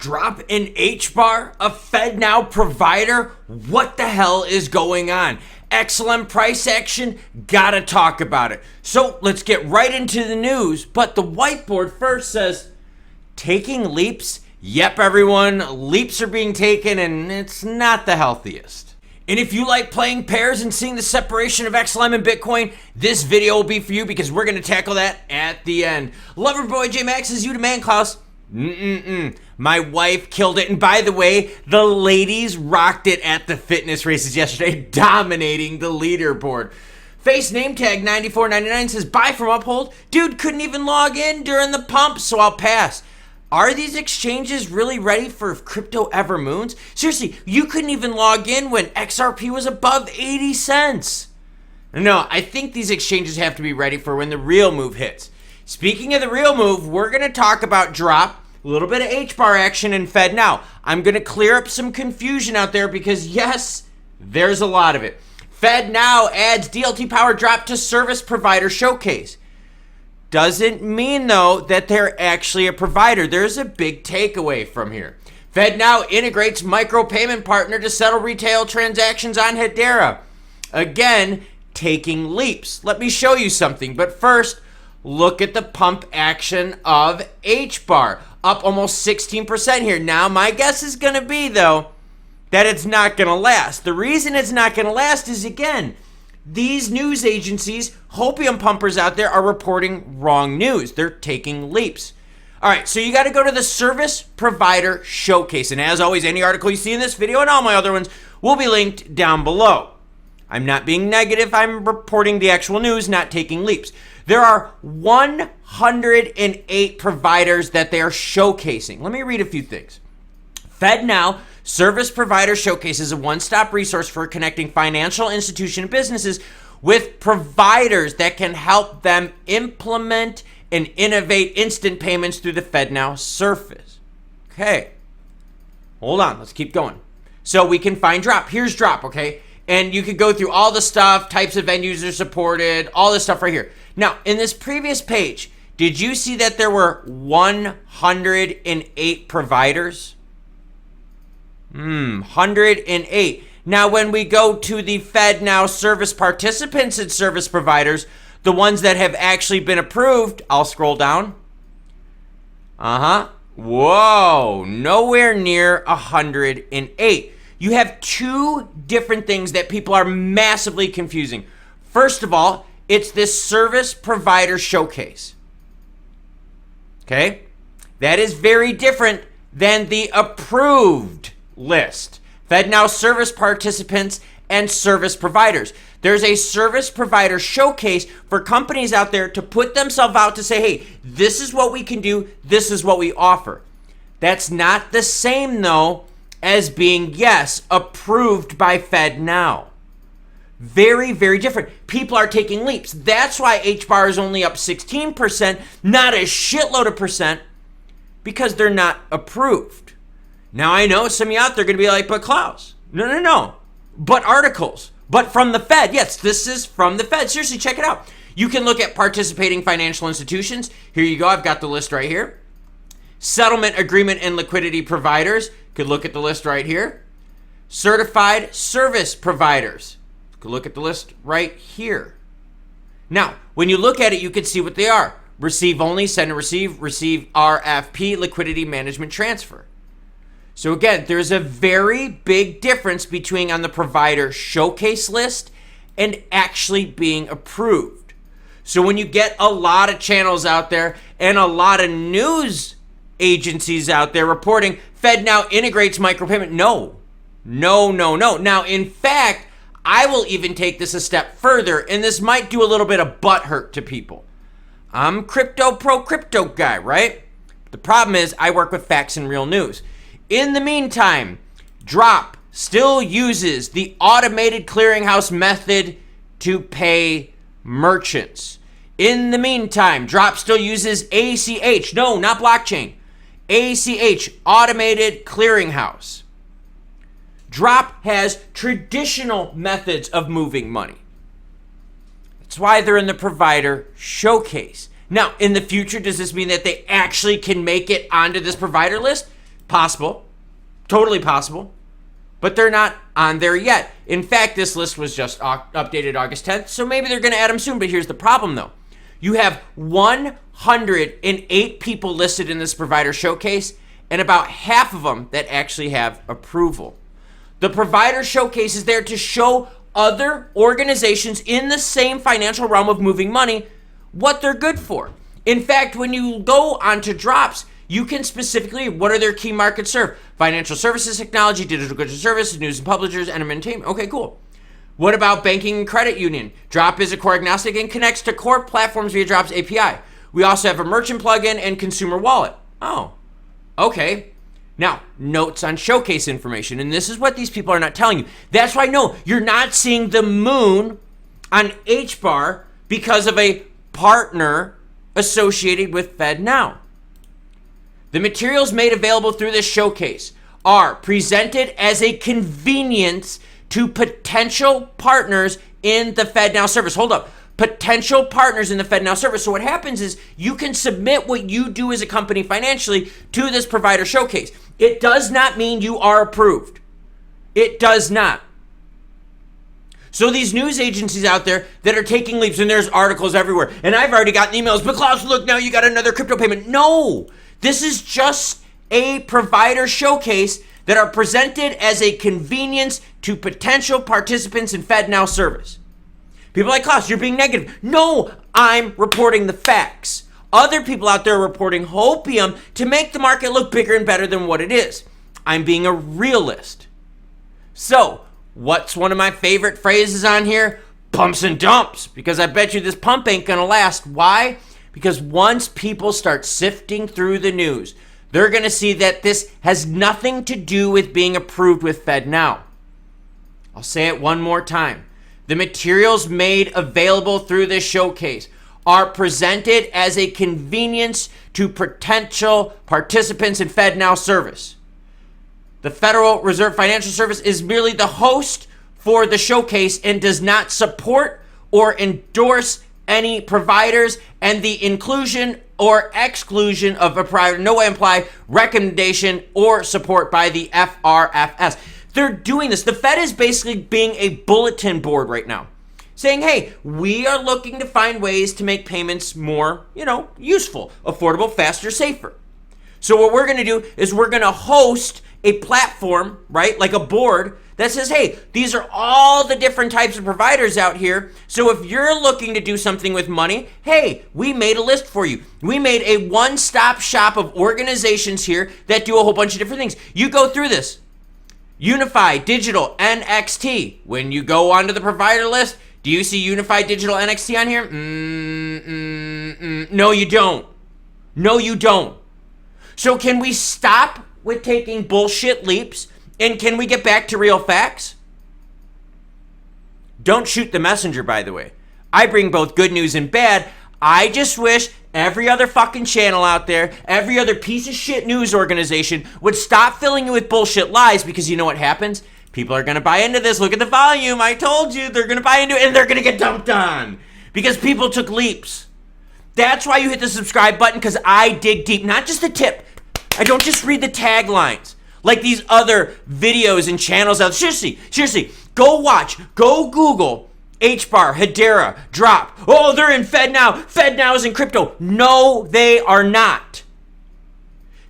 Dropp and Hbar, a Fednow provider? What the hell is going on? XLM price action? Gotta talk about it. So let's get right into the news. But the whiteboard first says, taking leaps? Yep, everyone, leaps are being taken and it's not the healthiest. And if you like playing pairs and seeing the separation of XLM and Bitcoin, this video will be for you because we're going to tackle that at the end. Loverboy J Max is you to man, Klaus. My wife killed it. And by the way, the ladies rocked it at the fitness races yesterday, dominating the leaderboard. Face name tag 9499 says, buy from Uphold. Dude couldn't even log in during the pump, so I'll pass. Are these exchanges really ready for crypto ever moons? Seriously, you couldn't even log in when XRP was above 80 cents. No, I think these exchanges have to be ready for when the real move hits. Speaking of the real move, we're going to talk about Dropp, a little bit of Hbar action, and Fednow. I'm going to clear up some confusion out there because, yes, there's a lot of it. Fednow adds DLT power Dropp to service provider showcase. Doesn't mean, though, that they're actually a provider. There's a big takeaway from here. Fednow integrates micropayment partner to settle retail transactions on Hbar. Again, taking leaps. Let me show you something. But first, look at the pump action of Hbar. Up almost 16% here. Now, my guess is going to be, though, that it's not going to last. The reason it's not going to last is, again, these news agencies, hopium pumpers out there, are reporting wrong news. They're taking leaps. All right, so you got to go to the service provider showcase. And as always, any article you see in this video and all my other ones will be linked down below. I'm not being negative. I'm reporting the actual news, not taking leaps. There are 108 providers that they are showcasing. Let me read a few things. Fednow Service Provider Showcase is a one-stop resource for connecting financial institutions and businesses with providers that can help them implement and innovate instant payments through the Fednow surface. Okay, hold on, let's keep going. So we can find Dropp. Here's Dropp, okay? And you could go through all the stuff, types of end users supported, all this stuff right here. Now, in this previous page, did you see that there were 108 providers? 108. Now, when we go to the Fednow service participants and service providers, the ones that have actually been approved, I'll scroll down. Whoa, nowhere near 108. You have two different things that people are massively confusing. First of all, it's this service provider showcase. Okay? That is very different than the approved list. Fednow service participants and service providers. There's a service provider showcase for companies out there to put themselves out to say, hey, this is what we can do, this is what we offer. That's not the same, though, as being, yes, approved by Fednow. Very, very different. People are taking leaps. That's why Hbar is only up 16%, not a shitload of percent, because they're not approved. Now, I know some of you out there are going to be like, but Klaus, no. But articles. But from the Fed. Yes, this is from the Fed. Seriously, check it out. You can look at participating financial institutions. Here you go. I've got the list right here. Settlement agreement and liquidity providers. Could look at the list right here. Certified service providers. Could look at the list right here. Now, when you look at it, you can see what they are. Receive only, send and receive RFP, liquidity management transfer. So again, there's a very big difference between on the provider showcase list and actually being approved. So when you get a lot of channels out there and a lot of news agencies out there reporting Fednow integrates micropayment, no. Now, in fact, I will even take this a step further, and this might do a little bit of butt hurt to people. I'm pro-crypto guy, right? The problem is I work with facts and real news. In the meantime, Dropp still uses the automated clearinghouse method to pay merchants. In the meantime, Dropp still uses ACH. No, not blockchain. ACH, automated clearinghouse. Dropp has traditional methods of moving money. That's why they're in the provider showcase. Now, in the future, does this mean that they actually can make it onto this provider list? Possible. Totally possible. But they're not on there yet. In fact, this list was just updated August 10th, so maybe they're going to add them soon. But here's the problem, though. You have 108 people listed in this provider showcase, and about half of them that actually have approval. The provider showcase is there to show other organizations in the same financial realm of moving money what they're good for. In fact, when you go onto Drops, you can specifically, what are their key markets served? Financial services, technology, digital goods and services, news and publishers, and entertainment. Okay, cool. What about banking and credit union? Dropp is a core agnostic and connects to core platforms via Dropp's API. We also have a merchant plugin and consumer wallet. Oh, okay. Now, notes on showcase information, and this is what these people are not telling you. That's why, no, you're not seeing the moon on Hbar because of a partner associated with Fednow. The materials made available through this showcase are presented as a convenience to potential partners in the Fednow service. Hold up. Potential partners in the Fednow service. So what happens is you can submit what you do as a company financially to this provider showcase. It does not mean you are approved. It does not. So these news agencies out there that are taking leaps, and there's articles everywhere, and I've already gotten emails, but Klaus, look, now you got another crypto payment. No, this is just a provider showcase that are presented as a convenience to potential participants in Fednow service. People like, Klaus, you're being negative. No, I'm reporting the facts. Other people out there are reporting hopium to make the market look bigger and better than what it is. I'm being a realist. So, what's one of my favorite phrases on here? Pumps and dumps. Because I bet you this pump ain't gonna last. Why? Because once people start sifting through the news, they're gonna see that this has nothing to do with being approved with Fednow. I'll say it one more time. The materials made available through this showcase are presented as a convenience to potential participants in Fednow service. The Federal Reserve Financial Service is merely the host for the showcase and does not support or endorse any providers, and the inclusion or exclusion of a provider no way imply recommendation or support by the FRFS. They're doing this. The Fed is basically being a bulletin board right now, saying, hey, we are looking to find ways to make payments more, useful, affordable, faster, safer. So what we're going to do is we're going to host a platform, right, like a board that says, hey, these are all the different types of providers out here. So if you're looking to do something with money, hey, we made a list for you. We made a one-stop shop of organizations here that do a whole bunch of different things. You go through this. Unify Digital NXT. When you go onto the provider list, do you see Unify Digital NXT on here? No, you don't. No, you don't. So can we stop with taking bullshit leaps, and can we get back to real facts? Don't shoot the messenger, by the way. I bring both good news and bad. I just wish every other fucking channel out there, every other piece of shit news organization would stop filling you with bullshit lies, because you know what happens? People are going to buy into this. Look at the volume. I told you they're going to buy into it, and they're going to get dumped on because people took leaps. That's why you hit the subscribe button, because I dig deep. Not just the tip. I don't just read the taglines like these other videos and channels out. Seriously, go watch, go Google Hbar, Hedera, Dropp. Oh, they're in Fednow. Fednow's in crypto. No, they are not.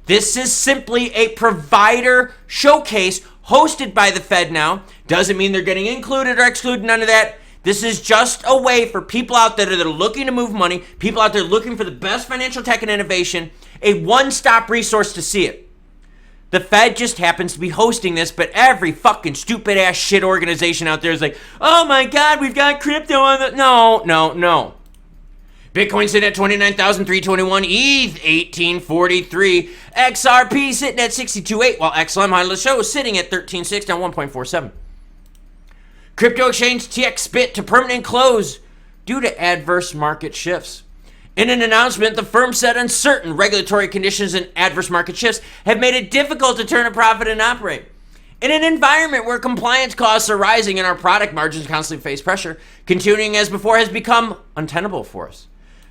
This is simply a provider showcase hosted by the Fednow. Doesn't mean they're getting included or excluded, none of that. This is just a way for people out there that are looking to move money, people out there looking for the best financial tech and innovation, a one-stop resource to see it. The Fed just happens to be hosting this, but every fucking stupid-ass shit organization out there is like, oh my God, we've got crypto on the... No. Bitcoin sitting at 29,321, ETH 1843, XRP sitting at 62.8, while XLM highlight show is sitting at 13.6, down 1.47. Crypto exchange TXBit to permanent close due to adverse market shifts. In an announcement, the firm said uncertain regulatory conditions and adverse market shifts have made it difficult to turn a profit and operate. In an environment where compliance costs are rising and our product margins constantly face pressure, continuing as before has become untenable for us.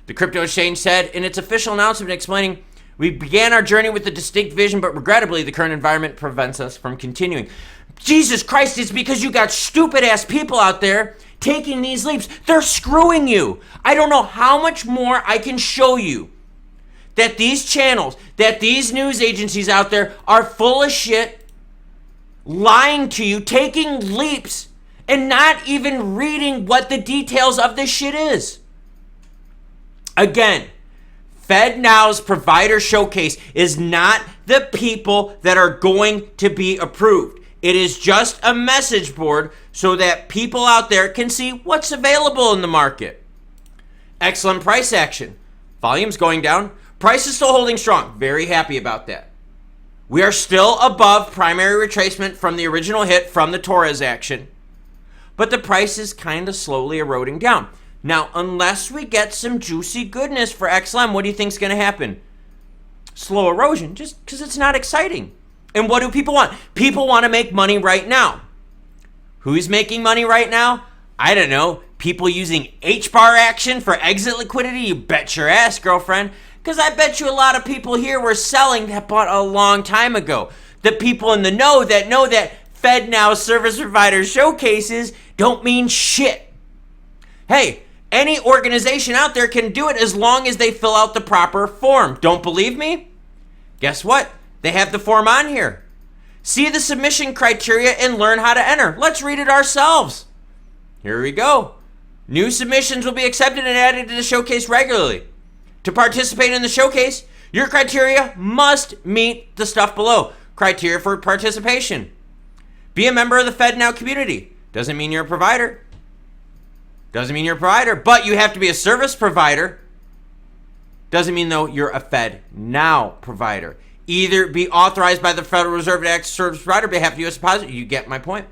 The crypto exchange said in its official announcement explaining, We began our journey with a distinct vision, but regrettably, the current environment prevents us from continuing. Jesus Christ, it's because you got stupid-ass people out there taking these leaps. They're screwing you. I don't know how much more I can show you that these channels, that these news agencies out there are full of shit, lying to you, taking leaps, and not even reading what the details of this shit is. Again, Fednow's provider showcase is not the people that are going to be approved. It is just a message board so that people out there can see what's available in the market. Excellent price action. Volume's going down. Price is still holding strong. Very happy about that. We are still above primary retracement from the original hit from the Torres action. But the price is kind of slowly eroding down. Now, unless we get some juicy goodness for XLM, what do you think is going to happen? Slow erosion, just because it's not exciting. And what do people want? People want to make money right now. Who's making money right now? I don't know. People using Hbar action for exit liquidity? You bet your ass, girlfriend. Because I bet you a lot of people here were selling that bought a long time ago. The people in the know that Fednow service provider showcases don't mean shit. Hey, any organization out there can do it as long as they fill out the proper form. Don't believe me? Guess what? They have the form on here. See the submission criteria and learn how to enter. Let's read it ourselves. Here we go. New submissions will be accepted and added to the showcase regularly. To participate in the showcase, your criteria must meet the stuff below. Criteria for participation. Be a member of the Fednow community. Doesn't mean you're a provider. Doesn't mean you're a provider, but you have to be a service provider. Doesn't mean, though, you're a Fednow provider. Either be authorized by the Federal Reserve to act as service provider, but have to U.S. deposit. You get my point.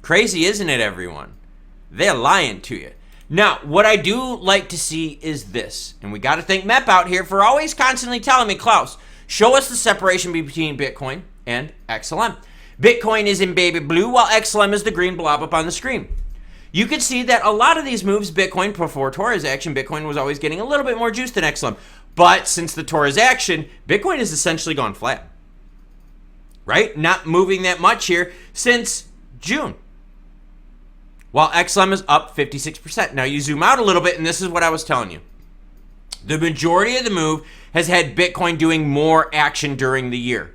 Crazy, isn't it, everyone? They're lying to you. Now, what I do like to see is this, and we got to thank MEP out here for always constantly telling me, Klaus, show us the separation between Bitcoin and XLM. Bitcoin is in baby blue, while XLM is the green blob up on the screen. You can see that a lot of these moves, Bitcoin, before Torres action, Bitcoin was always getting a little bit more juice than XLM. But since the Torres action, Bitcoin has essentially gone flat. Right? Not moving that much here since June. While XLM is up 56%. Now you zoom out a little bit, and this is what I was telling you. The majority of the move has had Bitcoin doing more action during the year.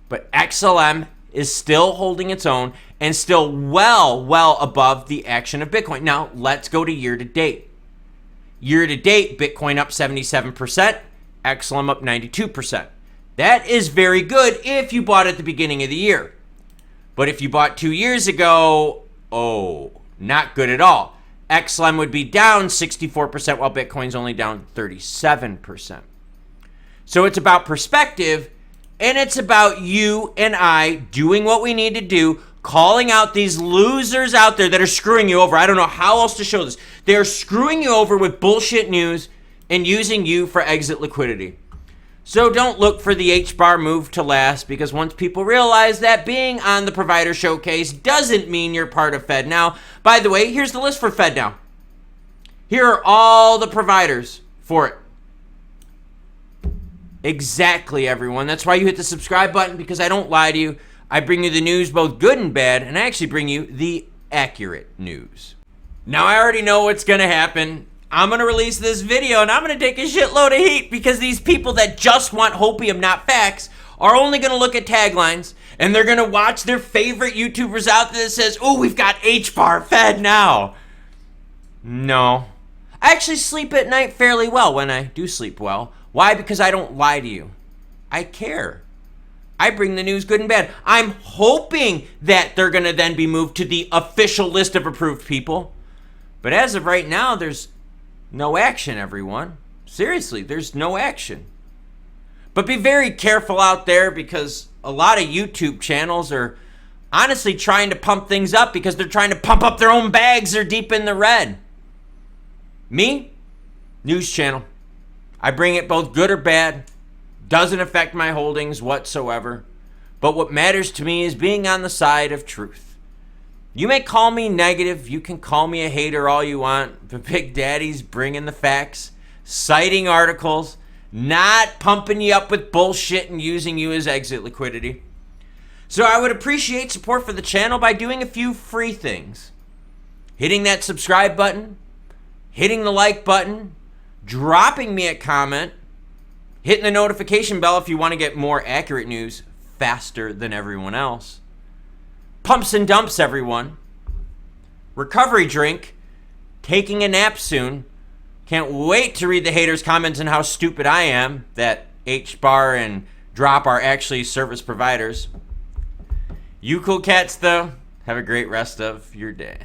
But XLM is still holding its own and still well above the action of Bitcoin. Now, let's go to year to date. Year to date, Bitcoin up 77%, XLM up 92%. That is very good if you bought at the beginning of the year. But if you bought 2 years ago, oh, not good at all. XLM would be down 64% while Bitcoin's only down 37%. So it's about perspective, and it's about you and I doing what we need to do, calling out these losers out there that are screwing you over. I don't know how else to show this. They're screwing you over with bullshit news and using you for exit liquidity. So don't look for the Hbar move to last, because once people realize that being on the provider showcase doesn't mean you're part of Fednow. By the way, here's the list for Fednow. Here are all the providers for it. Exactly, everyone. That's why you hit the subscribe button, because I don't lie to you. I bring you the news, both good and bad, and I actually bring you the accurate news. Now, I already know what's going to happen. I'm going to release this video, and I'm going to take a shitload of heat, because these people that just want hopium, not facts, are only going to look at taglines, and they're going to watch their favorite YouTubers out there that says, oh, we've got Hbar Fednow. No. I actually sleep at night fairly well when I do sleep well. Why? Because I don't lie to you. I care. I bring the news good and bad. I'm hoping that they're going to then be moved to the official list of approved people. But as of right now, there's no action, everyone. Seriously, there's no action. But be very careful out there, because a lot of YouTube channels are honestly trying to pump things up because they're trying to pump up their own bags. They're deep in the red. Me? News channel. I bring it both good or bad. Doesn't affect my holdings whatsoever. But what matters to me is being on the side of truth. You may call me negative. You can call me a hater all you want. But Big Daddy's bringing the facts, citing articles, not pumping you up with bullshit and using you as exit liquidity. So I would appreciate support for the channel by doing a few free things. Hitting that subscribe button, hitting the like button, dropping me a comment, hitting the notification bell if you want to get more accurate news faster than everyone else. Pumps and dumps, everyone. Recovery drink. Taking a nap soon. Can't wait to read the haters' comments on how stupid I am that Hbar and Dropp are actually service providers. You cool cats, though, have a great rest of your day.